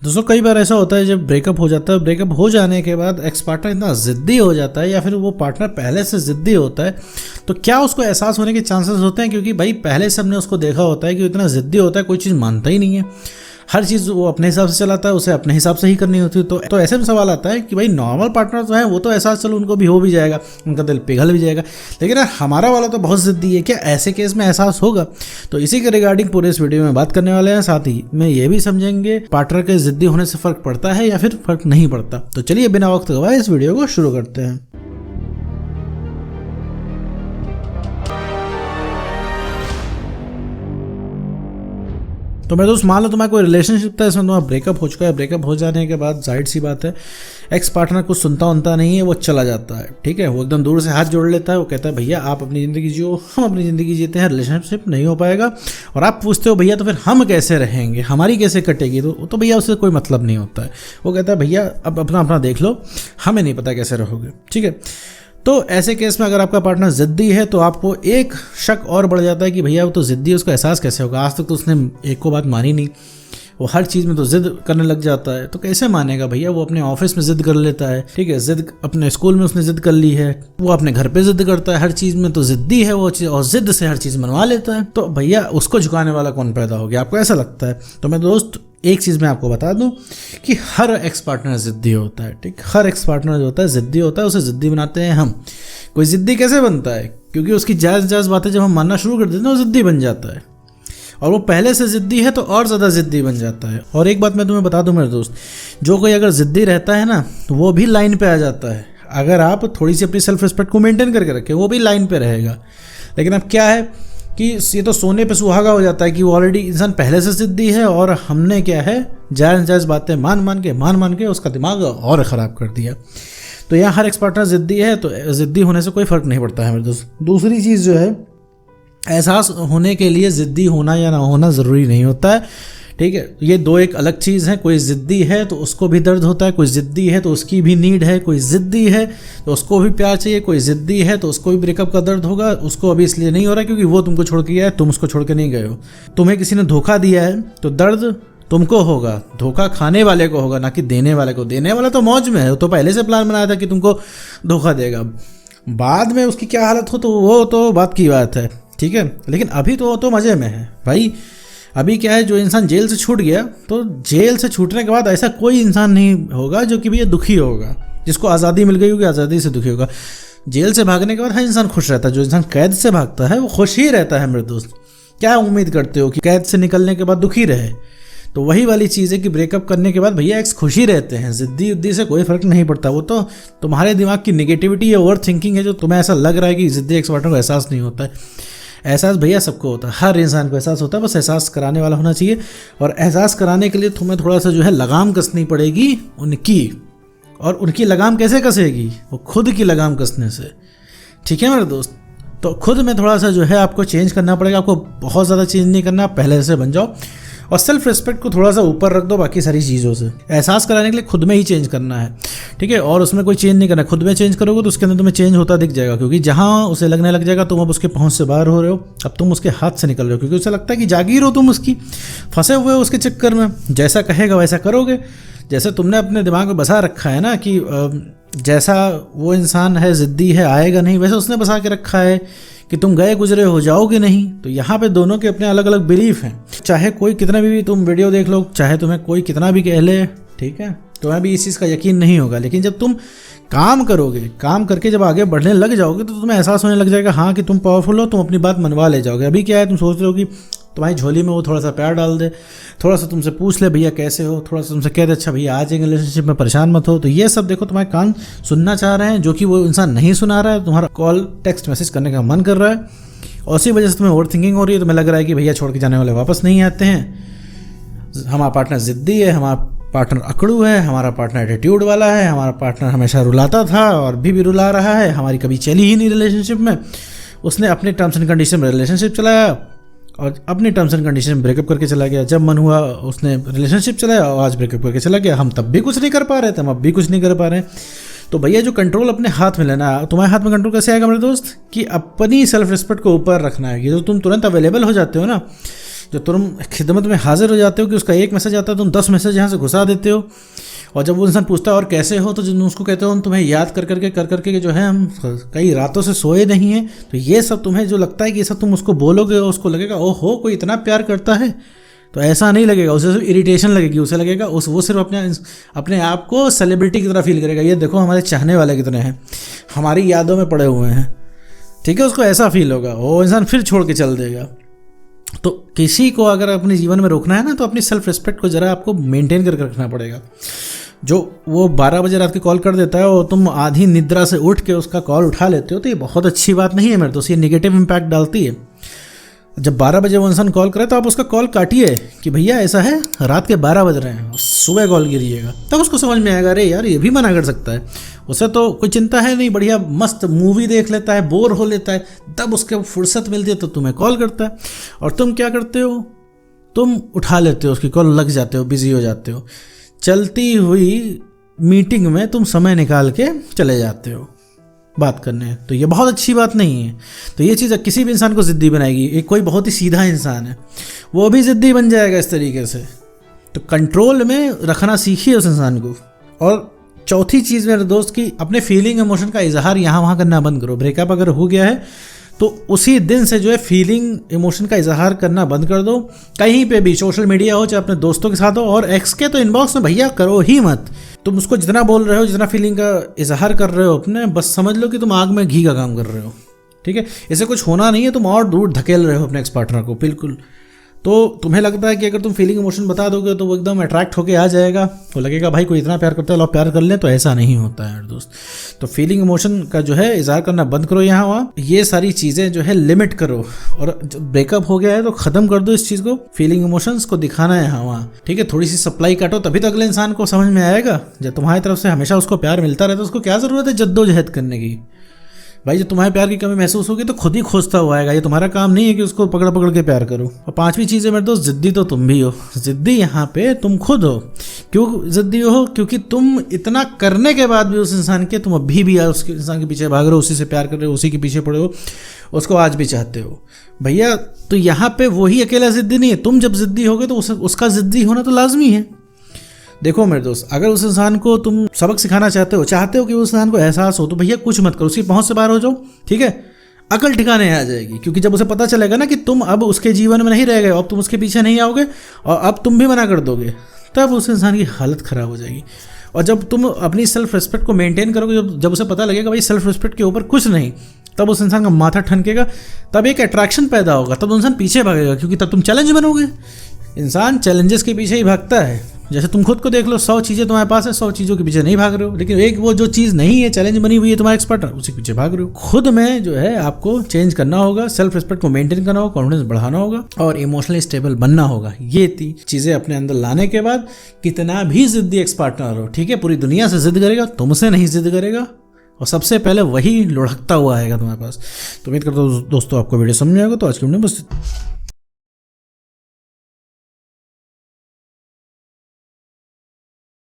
दोस्तों कई बार ऐसा होता है जब ब्रेकअप हो जाता है, ब्रेकअप हो जाने के बाद एक्स पार्टनर इतना ज़िद्दी हो जाता है या फिर वो पार्टनर पहले से ज़िद्दी होता है, तो क्या उसको एहसास होने के चांसेस होते हैं? क्योंकि भाई पहले से हमने उसको देखा होता है कि इतना ज़िद्दी होता है, कोई चीज़ मानता ही नहीं है, हर चीज़ वो अपने हिसाब से चलाता है, उसे अपने हिसाब से ही करनी होती है। तो ऐसे में सवाल आता है कि भाई नॉर्मल पार्टनर तो है, वो तो एहसास चलो उनको भी हो भी जाएगा, उनका दिल पिघल भी जाएगा, लेकिन यार हमारा वाला तो बहुत ज़िद्दी है, क्या ऐसे केस में एहसास होगा? तो इसी के रिगार्डिंग पूरे इस वीडियो में बात करने वाले हैं। साथ ही में ये भी समझेंगे पार्टनर के ज़िद्दी होने से फ़र्क पड़ता है या फिर फ़र्क नहीं पड़ता। तो चलिए बिना वक्त गवाए इस वीडियो को शुरू करते हैं। तो मेरे दोस्त मान लो तुम्हारा कोई रिलेशनशिप था, इसमें तुम्हारा ब्रेकअप हो चुका है। ब्रेकअप हो जाने के बाद जाहिर सी बात है एक्स पार्टनर कुछ सुनता नहीं है, वो चला जाता है। ठीक है, वो एकदम दूर से हाथ जोड़ लेता है, वो कहता है भैया आप अपनी ज़िंदगी जियो, हम अपनी ज़िंदगी जीते हैं, रिलेशनशिप नहीं हो पाएगा। और आप पूछते हो भैया तो फिर हम कैसे रहेंगे, हमारी कैसे कटेगी? तो भैया उससे कोई मतलब नहीं होता है। वो कहता है भैया अब अपना अपना देख लो, हमें नहीं पता कैसे रहोगे। ठीक है, तो ऐसे केस में अगर आपका पार्टनर ज़िद्दी है तो आपको एक शक और बढ़ जाता है कि भैया वो तो ज़िद्दी है, उसका एहसास कैसे होगा? आज तक तो उसने एक को बात मानी नहीं, वो हर चीज़ में तो ज़िद करने लग जाता है, तो कैसे मानेगा भैया? वो अपने ऑफिस में ज़िद कर लेता है, ठीक है, ज़िद अपने स्कूल में उसने ज़िद कर ली है, वो अपने घर पे ज़िद करता है, हर चीज़ में तो ज़िद्दी है वो चीज़, और ज़िद से हर चीज़ मनवा लेता है। तो भैया उसको झुकाने वाला कौन पैदा हो गया? आपको ऐसा लगता है? तो मैं दोस्त एक चीज़ मैं आपको बता दूं कि हर एक्स पार्टनर ज़िद्दी होता है। ठीक, हर एक्स पार्टनर जो होता है ज़िद्दी होता है, उसे ज़िद्दी बनाते हैं हम। कोई ज़िद्दी कैसे बनता है? क्योंकि उसकी जायज़ बातें जब हम मानना शुरू कर देते हैं वो ज़िद्दी बन जाता है, और वो पहले से ज़िद्दी है तो और ज़्यादा ज़िद्दी बन जाता है। और एक बात मैं तुम्हें बता दूं मेरे दोस्त, जो कोई अगर ज़िद्दी रहता है ना तो वो भी लाइन पे आ जाता है। अगर आप थोड़ी सी अपनी सेल्फ रिस्पेक्ट को मेंटेन करके रखें, वो भी लाइन पे रहेगा। लेकिन अब क्या है कि ये तो सोने पे सुहागा हो जाता है कि वो ऑलरेडी इंसान पहले से ज़िद्दी है, और हमने क्या है जायज़ बातें मान के उसका दिमाग और ख़राब कर दिया। तो यहाँ हर एक्स पार्टनर ज़िद्दी है, तो ज़िद्दी होने से कोई फ़र्क नहीं पड़ता है मेरे दोस्त। दूसरी चीज़ जो है, एहसास होने के लिए ज़िद्दी होना या ना होना ज़रूरी नहीं होता है। ठीक है, ये दो एक अलग चीज़ है। कोई ज़िद्दी है तो उसको भी दर्द होता है, कोई ज़िद्दी है तो उसकी भी नीड है, कोई ज़िद्दी है तो उसको भी प्यार चाहिए, कोई ज़िद्दी है तो उसको भी ब्रेकअप का दर्द होगा। उसको अभी इसलिए नहीं हो रहा क्योंकि वो तुमको छोड़ के गया है, तुम उसको छोड़ के नहीं गए हो। तुम्हें किसी ने धोखा दिया है तो दर्द तुमको होगा, धोखा खाने वाले को होगा, ना कि देने वाले को। देने वाला तो मौज में है, तो पहले से प्लान बनाया था कि तुमको धोखा देगा। बाद में उसकी क्या हालत हो तो वो तो बात की बात है, ठीक है, लेकिन अभी तो मज़े में है भाई। अभी क्या है, जो इंसान जेल से छूट गया, तो जेल से छूटने के बाद ऐसा कोई इंसान नहीं होगा जो कि भैया दुखी होगा, जिसको आज़ादी मिल गई होगी आज़ादी से दुखी होगा। जेल से भागने के बाद हर इंसान खुश रहता है। जो इंसान कैद से भागता है वो खुश ही रहता है मेरे दोस्त। क्या उम्मीद करते हो कि कैद से निकलने के बाद दुखी रहे? तो वही वाली चीज़ है कि ब्रेकअप करने के बाद भैया एक्स खुशी रहते हैं, ज़िद्दी उद्दी से कोई फ़र्क नहीं पड़ता। वो तो तुम्हारे दिमाग की नेगेटिविटी या ओवर थिंकिंग है, जो तुम्हें ऐसा लग रहा है कि ज़िद्दी एक्स पार्टनर को एहसास नहीं होता है। एहसास भैया सबको होता है, हर इंसान को एहसास होता है, बस एहसास कराने वाला होना चाहिए। और एहसास कराने के लिए तुम्हें थोड़ा सा जो है लगाम कसनी पड़ेगी उनकी। और उनकी लगाम कैसे कसेगी? वो खुद की लगाम कसने से। ठीक है मेरे दोस्त, तो खुद में थोड़ा सा जो है आपको चेंज करना पड़ेगा। आपको बहुत ज़्यादा चेंज नहीं करना, पहले से बन जाओ, और सेल्फ रिस्पेक्ट को थोड़ा सा ऊपर रख दो बाकी सारी चीज़ों से। एहसास कराने के लिए खुद में ही चेंज करना है, ठीक है, और उसमें कोई चेंज नहीं करना। खुद में चेंज करोगे तो उसके अंदर तुम्हें चेंज होता दिख जाएगा, क्योंकि जहाँ उसे लगने लग जाएगा तुम अब उसके पहुँच से बाहर हो रहे हो, अब तुम उसके हाथ से निकल रहे हो, क्योंकि उसे लगता है कि जागीर हो तुम उसकी, फंसे हुए हो उसके चक्कर में। जैसा कहेगा वैसा करोगे, जैसे तुमने अपने दिमाग में बसा रखा है ना कि जैसा वो इंसान है ज़िद्दी है, आएगा नहीं, वैसे उसने बसा के रखा है कि तुम गए गुजरे हो जाओगे नहीं। तो यहाँ पे दोनों के अपने अलग अलग बिलीफ हैं। चाहे कोई कितना भी तुम वीडियो देख लो, चाहे तुम्हें कोई कितना भी कह ले, ठीक है, तुम्हें भी इस चीज़ का यकीन नहीं होगा। लेकिन जब तुम काम करोगे, काम करके जब आगे बढ़ने लग जाओगे, तो तुम्हें एहसास होने लग जाएगा हाँ कि तुम पावरफुल हो, तुम अपनी बात मनवा ले जाओगे। अभी क्या है, तुम सोच रहे हो कि तुम्हारी झोली में वो थोड़ा सा प्यार डाल दे, थोड़ा सा तुमसे पूछ ले भैया कैसे हो, थोड़ा सा तुमसे कह दे अच्छा भैया आ जाएंगे रिलेशनशिप में, परेशान मत हो। तो ये सब देखो तुम्हारे कान सुनना चाह रहे हैं, जो कि वो इंसान नहीं सुना रहा है। तुम्हारा कॉल टेक्स्ट मैसेज करने का मन कर रहा है, और उसी वजह से तुम्हें ओवर थिंकिंग हो रही है। तुम्हें लग रहा है कि भैया छोड़ के जाने वाले वापस नहीं आते हैं, हमारा पार्टनर ज़िद्दी है, हमारा पार्टनर अकड़ू है, हमारा पार्टनर एटीट्यूड वाला है, हमारा पार्टनर हमेशा रुलाता था और भी रुला रहा है, हमारी कभी चली ही नहीं रिलेशनशिप में, उसने अपने टर्म्स एंड कंडीशन में रिलेशनशिप चलाया और अपने टर्म्स एंड कंडीशन में ब्रेकअप करके चला गया। जब मन हुआ उसने रिलेशनशिप चलाया और आज ब्रेकअप करके चला गया। हम तब भी कुछ नहीं कर पा रहे थे, हम अब भी कुछ नहीं कर पा रहे हैं। तो भैया जो कंट्रोल अपने हाथ में लेना है, तुम्हारे हाथ में कंट्रोल कैसे आएगा मेरे दोस्त, कि अपनी सेल्फ रिस्पेक्ट को ऊपर रखना है। कि जो तुम तुरंत अवेलेबल हो जाते हो ना, जो तुम खिदमत में हाजिर हो जाते हो कि उसका एक मैसेज आता है, तुम 10 मैसेज यहाँ से घुसा देते हो। और जब वो इंसान पूछता है और कैसे हो, तो जिन उसको कहते हो हम तुम्हें याद कर करके जो है हम कई रातों से सोए नहीं हैं। तो ये सब तुम्हें जो लगता है कि ये सब तुम उसको बोलोगे, उसको लगेगा ओहो कोई इतना प्यार करता है, तो ऐसा नहीं लगेगा। उसे सिर्फ इरिटेशन लगेगी, उसे लगेगा वो सिर्फ अपने आप को सेलिब्रिटी की तरह फील करेगा। ये देखो हमारे चाहने वाले कितने हैं, हमारी यादों में पड़े हुए हैं, ठीक है, उसको ऐसा फील होगा, वो इंसान फिर छोड़ के चल देगा। तो किसी को अगर अपने जीवन में रोकना है ना, तो अपनी सेल्फ रिस्पेक्ट को ज़रा आपको मेंटेन करके रखना पड़ेगा। जो वो 12 बजे रात की कॉल कर देता है और तुम आधी निद्रा से उठ के उसका कॉल उठा लेते हो, तो ये बहुत अच्छी बात नहीं है मेरे दोस्त, ये नेगेटिव इम्पैक्ट डालती है। जब 12 बजे वो इंसान कॉल करे तो आप उसका कॉल काटिए कि भैया ऐसा है रात के 12 बज रहे हैं, सुबह कॉल कीजिएगा, तब उसको समझ में आएगा अरे यार ये भी मना कर सकता है। उसे तो कोई चिंता है नहीं, बढ़िया मस्त मूवी देख लेता है, बोर हो लेता है, तब उसके फुर्सत मिलती है तो तुम्हें कॉल करता है। और तुम क्या करते हो, तुम उठा लेते हो उसकी कॉल, लग जाते हो, बिजी हो जाते हो, चलती हुई मीटिंग में तुम समय निकाल के चले जाते हो बात करने। तो ये बहुत अच्छी बात नहीं है। तो ये चीज़ किसी भी इंसान को ज़िद्दी बनाएगी। एक कोई बहुत ही सीधा इंसान है, वो भी ज़िद्दी बन जाएगा इस तरीके से। तो कंट्रोल में रखना सीखिए उस इंसान को। और चौथी चीज़ मेरे दोस्त की, अपने फीलिंग इमोशन का इजहार यहाँ वहाँ करना बंद करो। ब्रेकअप अगर हो गया है तो उसी दिन से जो है फीलिंग इमोशन का इजहार करना बंद कर दो। कहीं पे भी, सोशल मीडिया हो चाहे अपने दोस्तों के साथ हो, और एक्स के तो इनबॉक्स में भैया करो ही मत। तुम उसको जितना बोल रहे हो, जितना फीलिंग का इजहार कर रहे हो अपने, बस समझ लो कि तुम आग में घी का काम कर रहे हो, ठीक है। इसे कुछ होना नहीं है, तुम और दूर धकेल रहे हो अपने एक्स पार्टनर को, बिल्कुल। तो तुम्हें लगता है कि अगर तुम फीलिंग इमोशन बता दोगे तो वो एकदम अट्रैक्ट होके आ जाएगा, तो लगेगा भाई कोई इतना प्यार करता है, लो प्यार कर लें, तो ऐसा नहीं होता है यार दोस्त। तो फीलिंग इमोशन का जो है इजहार करना बंद करो यहाँ वहाँ, ये सारी चीज़ें जो है लिमिट करो। और जब ब्रेकअप हो गया है तो ख़त्म कर दो इस चीज़ को, फीलिंग इमोशंस को दिखाना है यहाँ वहाँ, ठीक है। थोड़ी सी सप्लाई काटो, तभी तो अगले इंसान को समझ में आएगा। जब तुम्हारी तरफ से हमेशा उसको प्यार मिलता रहता है, उसको क्या ज़रूरत है जद्दोजहद करने की। भाई जब तुम्हारे प्यार की कमी महसूस होगी तो खुद ही खोजता हुआ आएगा। ये तुम्हारा काम नहीं है कि उसको पकड़ पकड़ के प्यार करो। और पांचवी चीज़ है मेरे दोस्त, जिद्दी तो तुम भी हो। जिद्दी यहाँ पे तुम खुद हो। क्यों जिद्दी हो? क्योंकि तुम इतना करने के बाद भी उस इंसान के, तुम अभी भी उस इंसान के पीछे भाग रहे हो, उसी से प्यार कर रहे हो, उसी के पीछे पड़े हो, उसको आज भी चाहते हो भैया। तो यहाँ पे वही अकेला जिद्दी नहीं है, तुम जब जिद्दी होगे तो उसका जिद्दी होना तो लाजमी है। देखो मेरे दोस्त, अगर उस इंसान को तुम सबक सिखाना चाहते हो कि उस इंसान को एहसास हो, तो भैया कुछ मत करो, उसकी पहुंच से बाहर हो जाओ, ठीक है। अकल ठिकाने आ जाएगी, क्योंकि जब उसे पता चलेगा ना कि तुम अब उसके जीवन में नहीं रह गए, अब तुम उसके पीछे नहीं आओगे और अब तुम भी मना कर दोगे, तब उस इंसान की हालत ख़राब हो जाएगी। और जब तुम अपनी सेल्फ रिस्पेक्ट को मेंटेन करोगे, जब उसे पता लगेगा भाई सेल्फ रिस्पेक्ट के ऊपर कुछ नहीं, तब उस इंसान का माथा ठनकेगा, तब एक अट्रैक्शन पैदा होगा, तब इंसान पीछे भागेगा, क्योंकि तब तुम चैलेंज बनोगे। इंसान चैलेंजेस के पीछे ही भागता है। जैसे तुम खुद को देख लो, 100 चीज़ें तुम्हारे पास है, 100 चीज़ों के पीछे नहीं भाग रहे हो, लेकिन एक वो जो चीज़ नहीं है, चैलेंज बनी हुई है तुम्हारे एक्सपर्ट, उसी के पीछे भाग रहे हो। खुद में जो है आपको चेंज करना होगा, सेल्फ रिस्पेक्ट को मेंटेन करना होगा, कॉन्फिडेंस बढ़ाना होगा और इमोशनली स्टेबल बनना होगा। ये 3 चीज़ें अपने अंदर लाने के बाद कितना भी जिद्दी एक्स पार्टनर हो, ठीक है, पूरी दुनिया से जिद करेगा, तुमसे नहीं जिद करेगा, और सबसे पहले वही लुढ़कता हुआ आएगा तुम्हारे पास। तो उम्मीद करता हूँ दोस्तों आपको वीडियो समझ में आएगा। तो आज की वीडियो बस